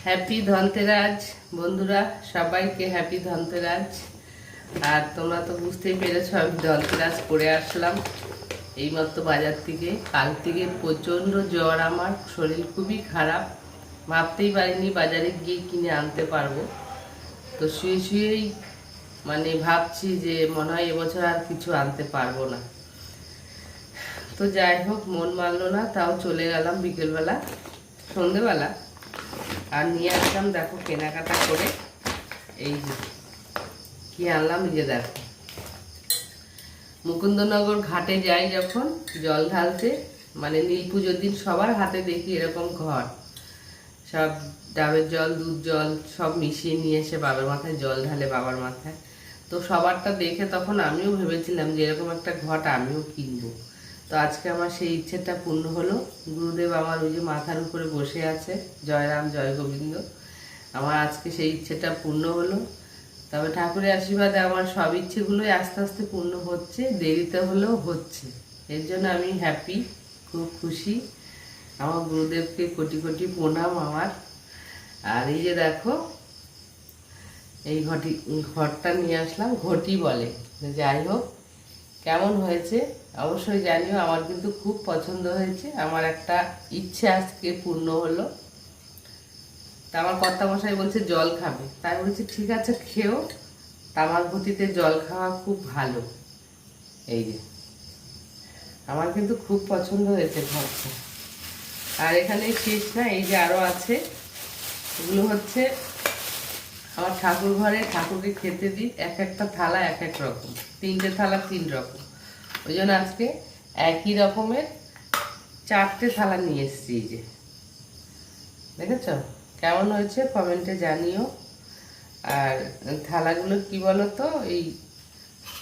Happy Dhanteras বন্ধুরা, সবাইকে happy Dhanteras. আর তোমরা তো বুঝতেই পেরেছো আমি ধনতেরাস করে আসলাম এইমাত্র বাজার থেকে। কাল থেকে প্রচণ্ড জ্বর, আমার শরীর খুবই খারাপ, ভাবতেই পারিনি বাজারে গিয়ে কিনে আনতে পারবো। তো শুয়ে শুয়েই ভাবছি যে মনে হয় এবছর আর কিছু আনতে পারবো না। তো যাই হোক, মন মানলো না, তাও চলে গেলাম বিকেলবেলা সন্ধেবেলা আর নিয়ে আসলাম। দেখো কেনাকাটা করে এই যে কি আনলাম, এই যে দেখো মুকুন্দনগর ঘাটে যাই যখন জল ঢালতে, নীল পুজোর দিন সবার হাতে দেখি এরকম ঘট, সব ডাবের জল দুধ জল সব মিশিয়ে নিয়ে এসে বাবার মাথায় জল ঢালে, বাবার মাথায়। তো সবারটা দেখে তখন আমিও ভেবেছিলাম যে এরকম একটা ঘট আমিও কিনবো। তো আজকে আমার সেই ইচ্ছেটা পূর্ণ হলো। গুরুদেব আমার ওই যে মাথার উপরে বসে আছে, জয় রাম জয় গোবিন্দ, আমার আজকে সেই ইচ্ছেটা পূর্ণ হলো। তবে ঠাকুরের আশীর্বাদে আমার সব ইচ্ছেগুলোই আস্তে আস্তে পূর্ণ হচ্ছে, দেরিতে হলেও হচ্ছে। এর জন্য আমি হ্যাপি, খুব খুশি। আমার গুরুদেবকে কোটি কোটি প্রণাম আমার। আর এই যে দেখো এই ঘরটা নিয়ে আসলাম, ঘটি বলে। যাই হোক, কেমন হয়েছে অবশ্যই জানিও। আমার কিন্তু খুব পছন্দ হয়েছে, আমার একটা ইচ্ছে আজকে পূর্ণ হলো। তা আমার কর্তামশাই বলছে জল খাবে, তাই বলছি ঠিক আছে খেও, তামার ঘটিতে জল খাওয়া খুব ভালো। এই যে আমার কিন্তু খুব পছন্দ হয়েছে ঘরটা। আর এখানে শেষ না, এই যে আরও আছে। এগুলো হচ্ছে আমার ঠাকুর ঘরে ঠাকুরকে খেতে দিই, এক একটা থালা এক এক রকম, 3টে থালা 3 রকম। ওই জন্য আজকে একই রকমের 4টে থালা নিয়ে এসেছি। এই যে দেখেছ কেমন হয়েছে কমেন্টে জানিও। আর থালাগুলো কি বলো তো, এই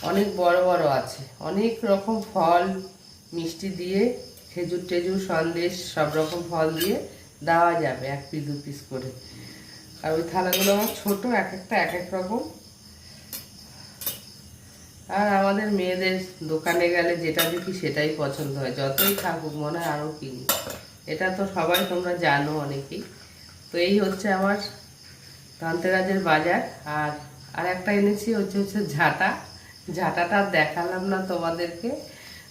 অনেক বড় বড় আছে, অনেক রকম ফল মিষ্টি দিয়ে, খেজুর টেজুর সন্দেশ সব রকম ফল দিয়ে দেওয়া যাবে 1 পিস 2 পিস করে। আর ওই থালাগুলো আমার ছোটো, এক একটা এক এক রকম। আর আমাদের মেয়েদের দোকানে গেলে যেটা দেখি সেটাই পছন্দ হয়, যতই থাকুক মনে হয় আরও কিনি। এটা তো সবাই তোমরা জানো অনেকেই। তো এই হচ্ছে আমার ধনতেরাসের বাজার। আর একটা এনেছি হচ্ছে ঝাঁটাটা দেখালাম না তোমাদেরকে।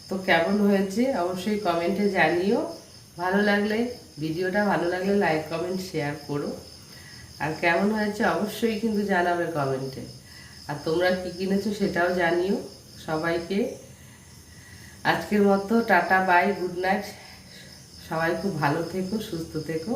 তো কেমন হয়েছে অবশ্যই কমেন্টে জানিও। ভিডিওটা ভালো লাগলে লাইক কমেন্ট শেয়ার করো। আর কেমন হয়েছে অবশ্যই কিন্তু জানাবে কমেন্টে। আর তোমরা কি কিনেছো সেটাও জানিও। সবাইকে আজকের মতো টাটা বাই, গুড নাইট। সবাই খুব ভালো থেকো, সুস্থ থেকো।